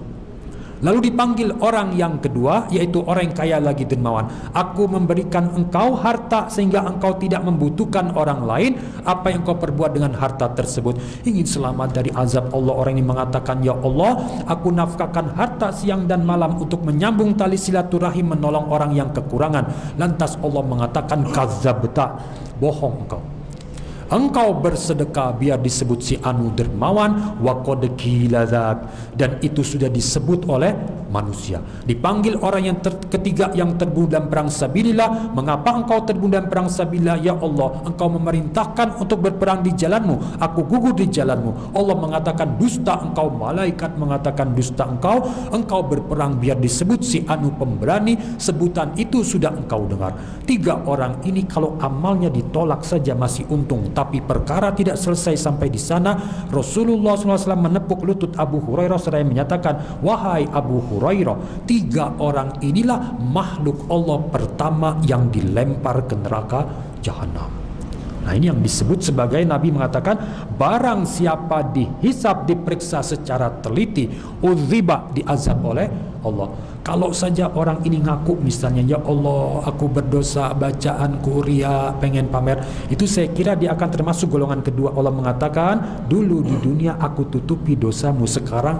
Lalu dipanggil orang yang kedua, yaitu orang yang kaya lagi dermawan. Aku memberikan engkau harta sehingga engkau tidak membutuhkan orang lain. Apa yang kau perbuat dengan harta tersebut? Ingin selamat dari azab Allah. Orang ini mengatakan, ya Allah, aku nafkahkan harta siang dan malam untuk menyambung tali silaturahim, menolong orang yang kekurangan. Lantas Allah mengatakan, kadzabta, bohong engkau. Engkau bersedekah biar disebut si anu dermawan, wa qad qila dzak, dan itu sudah disebut oleh manusia. Dipanggil orang yang ketiga yang terbunuh dalam perang sabilillah. Mengapa engkau terbunuh dalam perang sabilillah? Ya Allah, engkau memerintahkan untuk berperang di jalanmu, aku gugur di jalanmu. Allah mengatakan dusta engkau, malaikat mengatakan dusta engkau berperang biar disebut si anu pemberani, sebutan itu sudah engkau dengar. Tiga orang ini kalau amalnya ditolak saja masih untung, tapi perkara tidak selesai sampai di sana. Rasulullah SAW menepuk lutut Abu Hurairah seraya menyatakan, wahai Abu Hurairah, tiga orang inilah makhluk Allah pertama yang dilempar ke neraka jahanam. Nah, ini yang disebut sebagai Nabi mengatakan, barang siapa dihisab, diperiksa secara teliti, udziba, diazab oleh Allah. Kalau saja orang ini ngaku misalnya, ya Allah, aku berdosa, bacaanku ria, pengen pamer, itu saya kira dia akan termasuk golongan kedua. Allah mengatakan, dulu di dunia aku tutupi dosamu, sekarang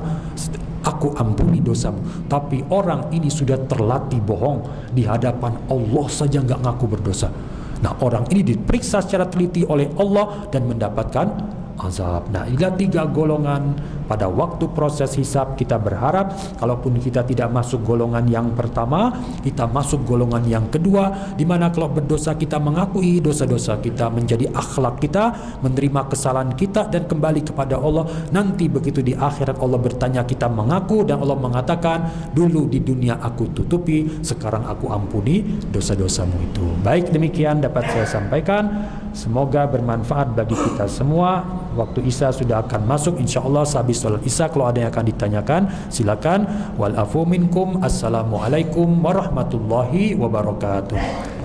aku ampuni dosamu. Tapi orang ini sudah terlatih bohong, di hadapan Allah saja nggak ngaku berdosa. Nah, orang ini diperiksa secara teliti oleh Allah dan mendapatkan azab. Nah, inilah tiga golongan pada waktu proses hisab. Kita berharap kalaupun kita tidak masuk golongan yang pertama, kita masuk golongan yang kedua, di mana kalau berdosa kita mengakui dosa-dosa kita, menjadi akhlak kita, menerima kesalahan kita dan kembali kepada Allah. Nanti begitu di akhirat Allah bertanya, kita mengaku dan Allah mengatakan, dulu di dunia aku tutupi, sekarang aku ampuni dosa-dosamu itu. Baik, demikian dapat saya sampaikan. Semoga bermanfaat bagi kita semua. Waktu Isya sudah akan masuk, insyaallah sehabis salat Isya. Kalau ada yang akan ditanyakan, silakan. Wal afu minkum. Assalamualaikum warahmatullahi wabarakatuh.